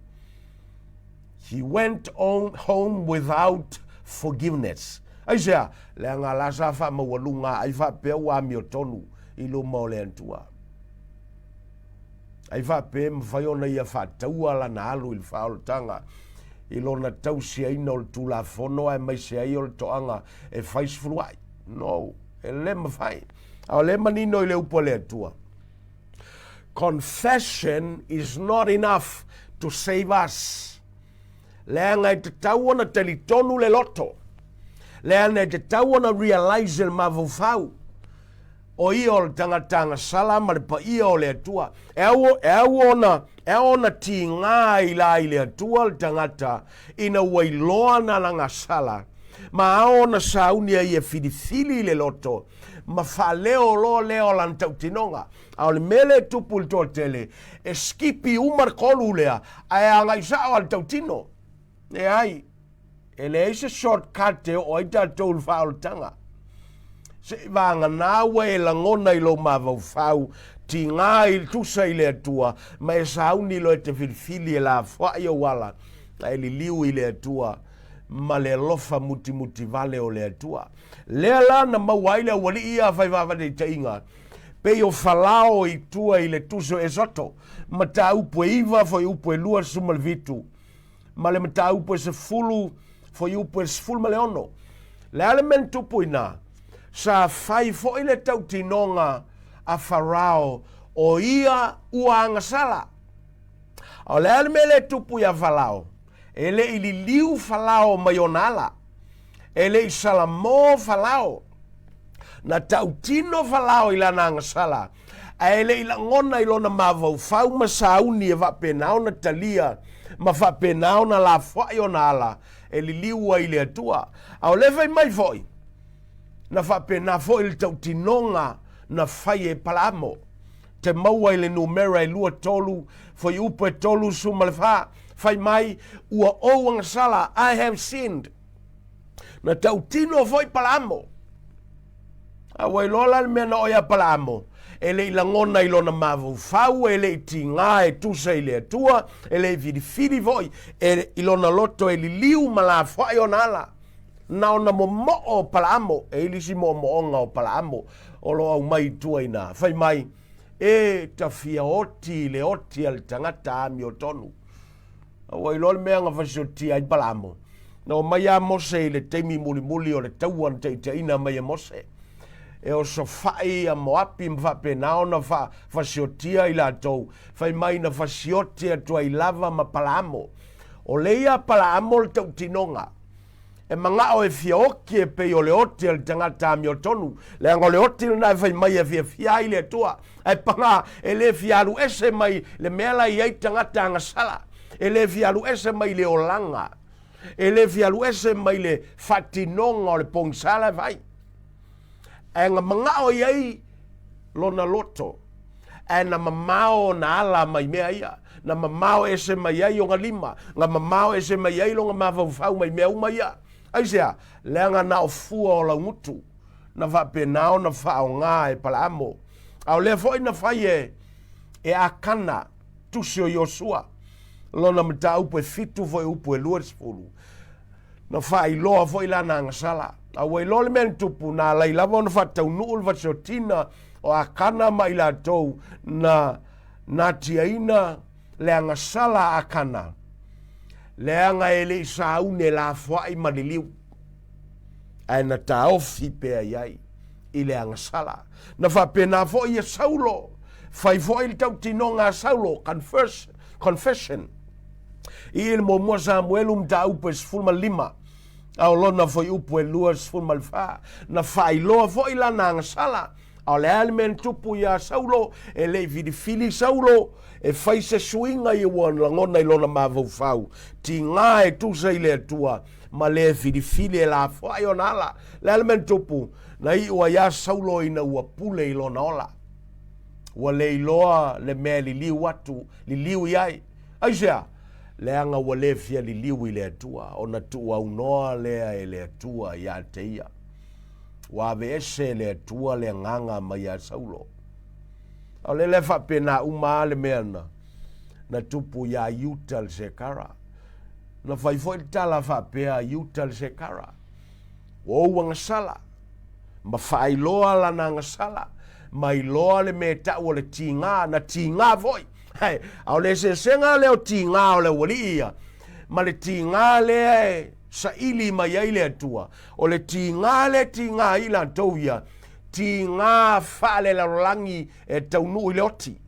He went home without forgiveness. Ai sea, le anga lasa wha mawalunga ai wha pea ua mi o tonu i lo mao le antua. Ai wha pea mwhaiona ia wha taua la na alu i wha o tanga. I lo na tau sia ina o le tula fono ai mai sia i o le toanga e whais furuai. No, e le mawhai. Au le manino i le upo le atua. Confession is not enough to save us. Lea ngai te tauana te li tonu le loto. Lea ngai te tauana realize le mavufau. O ia o le tangatanga sala ma le pa ia o le atua. E ona ti ngā i la i le atua le tangata ina wailoa na langa sala. Ma aona saunia i e fidifili le loto. Ma fa leo lo leo lan tautinonga. Au le mele tupu le tōtele. E skipi umar kolu lea. Ai anga isao al tautino. E ai. E le eise shortcut e o ita tōl whaol tanga. Se vanga nāwe e langona i lo mawau whau. Ti ngā i tusa i le atua. Ma e sauni lo e te filfili e la whai o wala. E li liu i le atua. Ma le lofa muti vale o le atua. Lea la na mawai le wali ia whai wawade i tainga. Pe o falao i tua i le tuso e soto. Ma ta upo iwa foi upo e lua sumal vitu. Ma le mata upo e se fulu foi upo e se fulu ma le ono. Le element tupu ina. Sa fai foi le tau tinonga a farao o ia ua angasala. O le element tupu ia falao. Ele ili liu falao mayonala. Ele i salamo falao. Na tautino falao ila na angasala. Ele ila ngona ilona mavau fau masauni e vapenao na talia. Ma vapenao na la fwai na ala. Ele liua ile atua. Au levai mai foi. Na vapena foi il tautinonga na fai e palamo. Te maua ile numera e lua tolu. Foi upo e tolu sumalfa. Fai mai ua o angasala. I have sinned. Na tautino foi palamo. A wailola mea na oia palamo. Ele ilangona ilona mavu fau, ele iti ngā e tusa ile atua, ele vidifidi voi, ele ilona loto ele liu mala fai o nala. Na ona mo o palamo, e ilisi mo onga o palamo, o lo au mai tua ina. Fai mai, e tafia oti le oti al tangata ami o tonu. A wailola mea nga fasoti ai palamo. Na o mai a mose le teimi muli o le tauan te ina mai a mose. E o so fai a moapi mwhape nao na fasiotia i la tau. Fai mai na fasiotia tua i lava ma palamo. O leia palamo le tau tinonga. E manga o e fiaoki e pei o le oti al tangata ami o tonu. Le ango le oti na fai mai e fia i le tua. E panga e le fiaru ese mai le mela i ai tangata angasala. E le fiaru ese mai le olanga. E le fiaru ese mai le fatinonga o le pongsala vai. E nga mga o iei lona loto. E na mamao na ala mai mea ia. Na mamao ese mai iei o nga lima. Nga mamao ese mai iei lo nga mawawau mai mea uma ia. Aisea, leanga na o fua o la ngutu. Na vapenao na whao ngā e pala amo. Au lea foi na whai e akana tusio Yosua. Lona mta upo e fitu foi upo e luarisfulu. Na whai loa foi lana ngasala. A wei lole men tupu na lai lava ona whatau nuul vasiotina o a kana mai la tau na tiaina leanga sala a kana. Leanga ele i saune la whai maliliu. A na taofi pea iai i leanga sala. Na whapena fo i a Saulo. Whai fo i tau tinonga Saulo. Confession. I il mo mua Samuelum ta upes fulma lima. Au lona foi upo e luas fun malfa na fai loa foi la na sala A le almen tupu ia Saulo, e le fili Saulo, e fai se suinga i wan langona i lona mavau fau. Ti ngā e tusa i le atua, ma le fili e la fai o nala. Le almen tupu, na i ua ia Saulo ina ua pule i lona ola. Ua le iloa le mea li liu atu, li liu iai. Aisea, le anga ua le fia li liu i le atua, o na tu au noa lea e le atua i a te ia. Wa ve ese le atua le nganga mai a Saulo. O le lefa pena uma le meana, na tupu ia Yutal Sekara. Na fai foi tala fa pea Yutal Sekara. O wanga sala, ma fai loa la na ngasala, mai loa le me tau le tinga, na tinga voi. Hai, au le se senga leo tinga o le wali ia, ma le tinga le sa ili mai ai le atua, o le tinga ila tau ia, tinga fale la rolangi e taunu i le oti.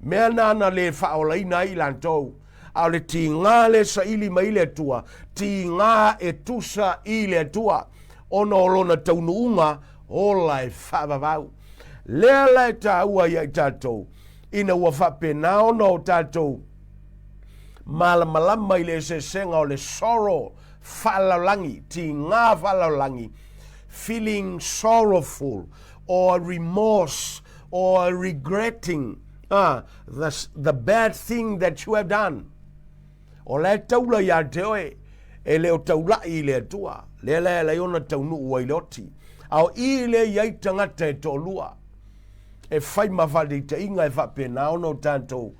Mea nana le faolaina ila tau, au le tinga le sa ili mai le atua, tinga e tusa i le atua, ona olona taunu unga, ola e whavavau. Lea lai taua ia i tātou, ina ua whapenao no tātou, malamalama i le se senga o le soro whalaulangi, ti ngā whalaulangi, feeling sorrowful or remorse or regretting the bad thing that you have done. O le taula ia te oe, e leo taula i le atua, le ona taunu ua i loti, au i le iai tangata e tolua, e fai mawhade te inga e whapena ono tātou,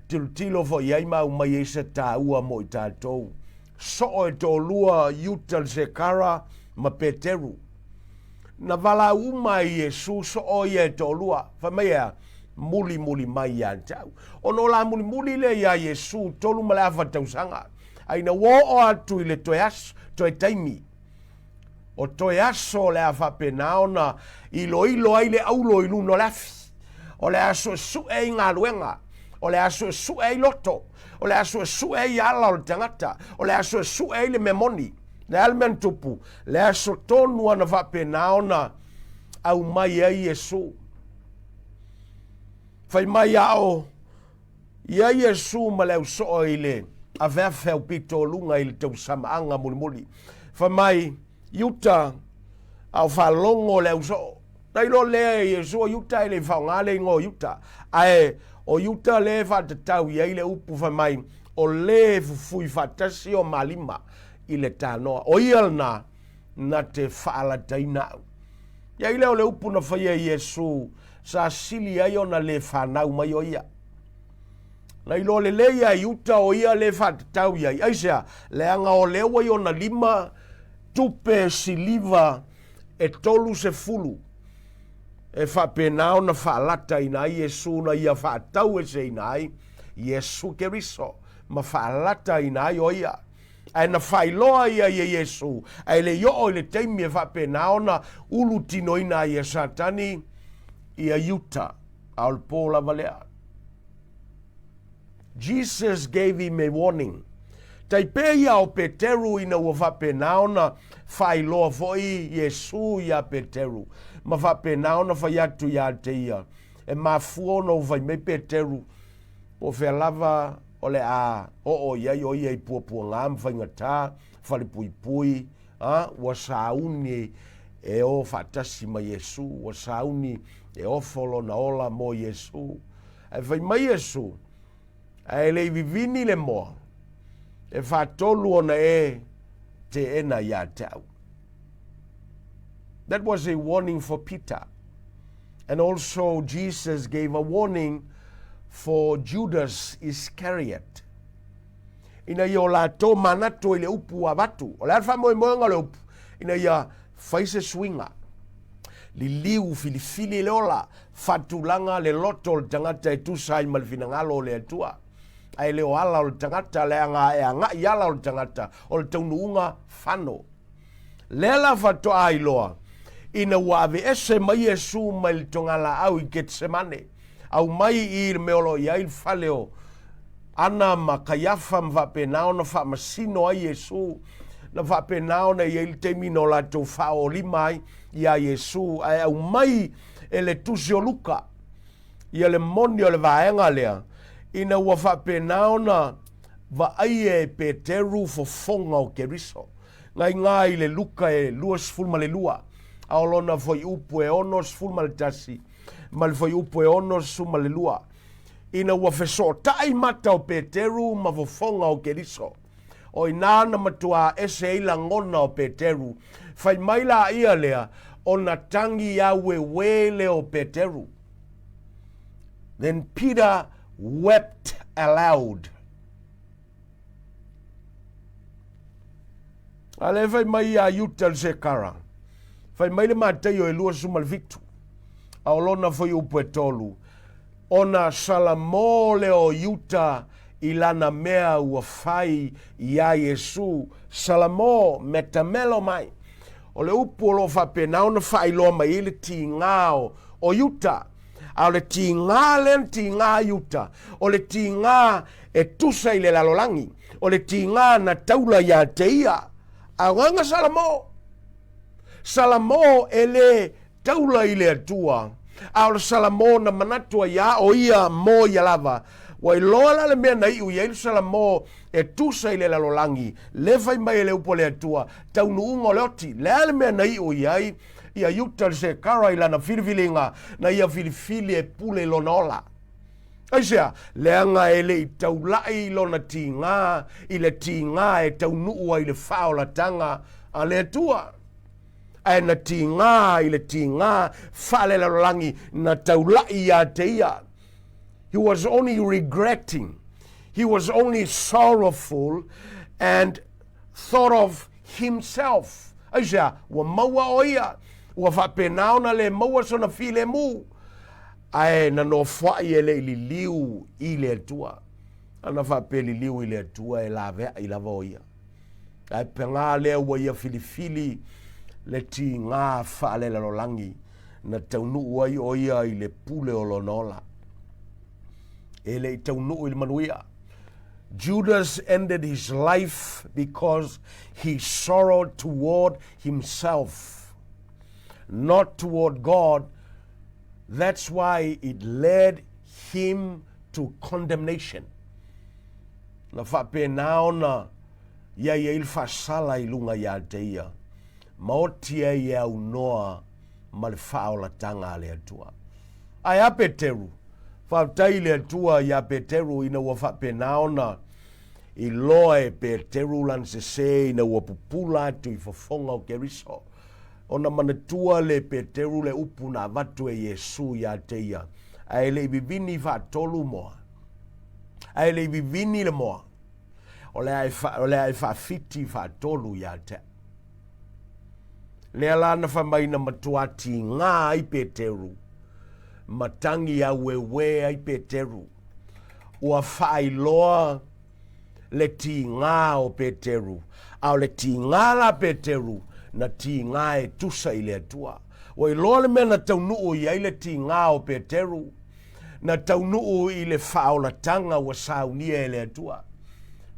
tilo fo iai mau mai e se tā ua mo i tātou, so e tolua Yutal Sekara ma Peteru. Na wala uma i Yesu so o i e tolua, whamea muli mai ia tau. Ono la muli le ia Yesu tolu ma le awa tausanga. Aina wo o atu i le toe taimi. O toe aso le awa pena ona ilo ai le aulo i luno lafi. O le aso su e ngā luenga. O le aso su e loto. O le aso su e ala o le tangata. O le aso su e le memoni. Le almen tupu. Le aso tonu ana wa pena ona au mai ai Yesu. Fai mai ao, ia Yesu ma leo soa i le, a vea pito lunga i le tau samaanga muli. Fai mai, Yuta, au whalongo leo soa. Nai lo lea Yesu o Yuta i le whaongale ingo Yuta. Ae, o Yuta le whatatau ia i le upu fai mai, o le fufui whatasi o malima i le tānoa. O ialna, na te whaalataina. Ia i leo le upu na whaia Yesu, sa sili ai ona le whanau mai o ia. Na ilo le leia Yuta o ia le whatatau ia. Aisea, le anga o lewa i ona 5 tupe siliva e tolu se fulu. E whapenao na whaalata ina ai Yesu na ia whaatau e se ina ai. Yesu Keriso, ma whaalata ina ai o ia. Ai na whailoa ia i Yesu. Ai le yo o le teimi e whapenao na ulu tino ina ai e satani. Ia Yuta, al pola valea. Jesus gave him a warning. Taipei ia o Peteru ina ua whapenao na whailoa foi Yesu ia Peteru. Ma whapenao na whaiatu ia te ia. E mafuono vai me Peteru. O whelava o le a. O iai o iai puapua ngam whaingata. Whalipui. Ua sauni e o whatasi ma Yesu. Ua sauni e ofolo na ola mo Yesu. E vai mai Yesu. E le vivini le moa. E whatolu ona e te ena ia tau. That was a warning for Peter. And also Jesus gave a warning for Judas Iscariot. Ina ia o la tō manato i le upu a watu. O le alfa moe moenga le upu. Ina ia faise swinga. Li liu filifili le ola, fatulanga le loto le tangata e tusai malfinangalo le atua. Ai le o ala o le tangata le anga e anga i ala o le tangata o le taunuunga whano. Lela fatoa ailoa, ina wave ese mai Yesu mai le tongala au i Getsemane. Au mai i meolo i ail faleo, ana ma kayafa mwapenao na wha masino ai Yesu, na whapenao na i ail temino la tau whao limai, ia Yesu, ai au mai e le tusi o luka ia le moni o le vaenga lea ina ua whapenaona va aie e Peteru fofonga o Keriso ngai ngai le luka e luas fulma le lua aolona foi upu e onos fulma le tasi ma le foi upu e onos suma le lua ina ua feso tai mata o Peteru ma fofonga o Keriso o inana matua ese ila ngona o Peteru fai maila ia lea o na tangi ya wele o Peteru. Then Peter wept aloud. Ale fai mai a yuta se kara. Fai mai le matei o elua sumal victu. Aolona foi upu tolu. Ona salamo le o yuta ilana mea ua fai ia Yesu. Salamo metamelo mai. O le upu o lo whapena ona fai loa mai ile ti ngao o yuta. A le ti ngā len ti ngā yuta. O le ti ngā e tusa i le lalolangi. O le ti ngā na taula ia te ia. A nganga salamo. Salamo e le taula i le atua. A o le salamo na manatua ia o ia mo ia lava. Wai loa la le mea na iu ia ilu salamo e tusa i le lalolangi. Le fai mai le upo le atua. Taunu ungo le oti. Le mea na iu ia ia yuta se kara ila na filifilinga na ia filifili e pule lona ola. Aisea, leanga e le i taulai lona tinga, i le tinga e taunua i le faola tanga a le atua. E na tinga i le tinga fale la langi na taulai a te ia. He was only regretting. He was only sorrowful and thought of himself. Aisea, wa maua o ia. Ua whapenaona le maua sona file mu. Ae na no whai e le ili liu i le atua. Ana whapeli liu i le atua e la vea i la voia. Ae penga lea ua ia filifili le ti ngā whaale la lolangi na taunu uai o ia i le pule o lonola. E le taunu i le manuia. Judas ended his life because he sorrowed toward himself. Not toward God. That's why it led him to condemnation. Na whapenaona ia il fasala i lunga ia te ia. Maotia ia unoa ma le whaola tanga le atua. Ai a Peteru. Whautai le atua ia Peteru ina ua whapenaona i loa e Peteru lan se ina ua pupula atu i fofonga o Keriso. Ona manatua le Peteru le upu na vatu e Yesu ia te ia. Ai le vivini whaatolu moa. Ai le vivini le moa. O le ai whaafiti whaatolu ia te. Le alana whamaina matuati ngā ai Peteru. Matangi a wewe ai Peteru. Ua whaailoa le ti ngā o Peteru. Au le ti ngā la Peteru. Na ti ngā e tusa i le atua. O i loa le mea na taunuu i le ti ngā o Peteru. Na taunuu i le whaolatanga wa saunia e le atua.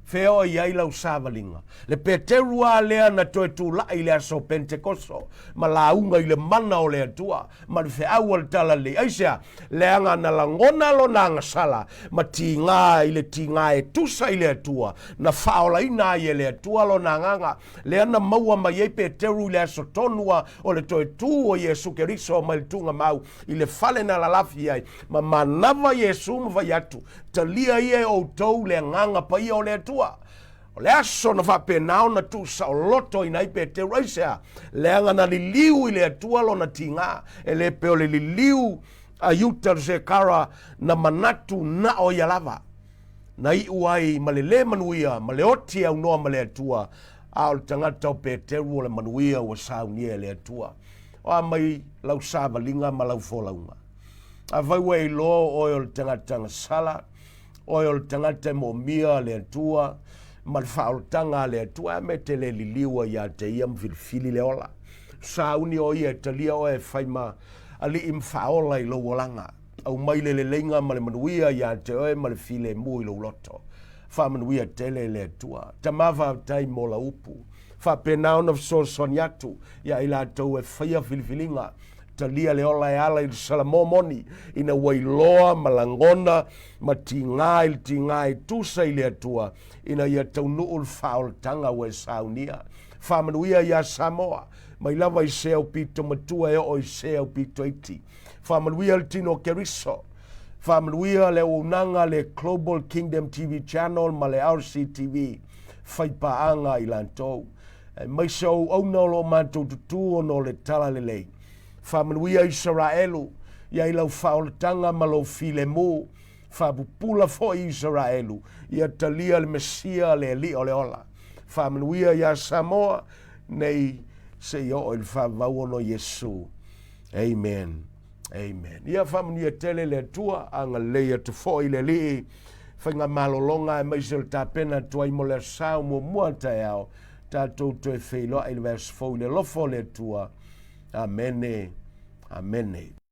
Feo i lau savalinga. Le Peteru a lea na toe tula i le aso Pentekoso. Ma launga i le mana o le atua. Ma le feau al tala le. Aisea, leanga na langona lo na ngasala. Ma ti ngā i le ti ngā e tusa i le atua. Na faola ina i le atua lo na nganga. Lea na maua ma ye Peteru i le aso tonua o le toe tu o Yesu Keriso ma le tunga mau. I le fale na lalafi ai. Ma manava Yesu mwa yatu. Talia ie o tau le nganga pa ia o le atua. O le aso na whapenao na tu sa o loto i nai Peteru aisea. Leanga na li liu i le atua lo na tinga. E le peo le li liu a yuta se kara na manatu na o yalava. Na i uai ma le manuia, ma le oti au noa ma le atua. A o le tangata o Peteru o le manuia o saunia le atua. O a mai lau savalinga ma lau folaunga. A vaiwa i lo o le tangata ngasala. O le tangata mo mia le atua. Ma le whaoltanga le atua me te le liliua ia te ia mwhilifili le ola. Sauni o ia talia o e whaima ali im whaola i lo walanga. Au mai le leinga ma le manuia ia te oe ma le file mu i lo loto. Wha manuia tele le atua. Tamawa tai mo la upu. Wha penao na so soniatu. Ia ila tau e whaia filifilinga. talia le ola e ala i salamomoni ina wailoa malangona ma tinga i tusa i le atua ina ia taunuu le whaoltanga we saunia whamanuia ia Samoa mai lava i sea upito matua e o i sea upito iti whamanuia le tino Keriso whamanuia le unanga le Global Kingdom TV Channel ma le RCTV whaipaanga i lantou mai sau au no lo mātou tutu no le tala le lei whamanuia Israelu ia i lau whaoltanga ma lau filemu whabupula fo Israelu ia talia le Mesia le li o le ola whamanuia ia Samoa nei se o il whavau no Yesu amen amen ia whamanuia tele le tua anga leia te fo i le li whainga malolonga e maisel tāpena tuai mo le sao mo muata eao tātou te whailoa i le vers fo i le lofo le tua amene amene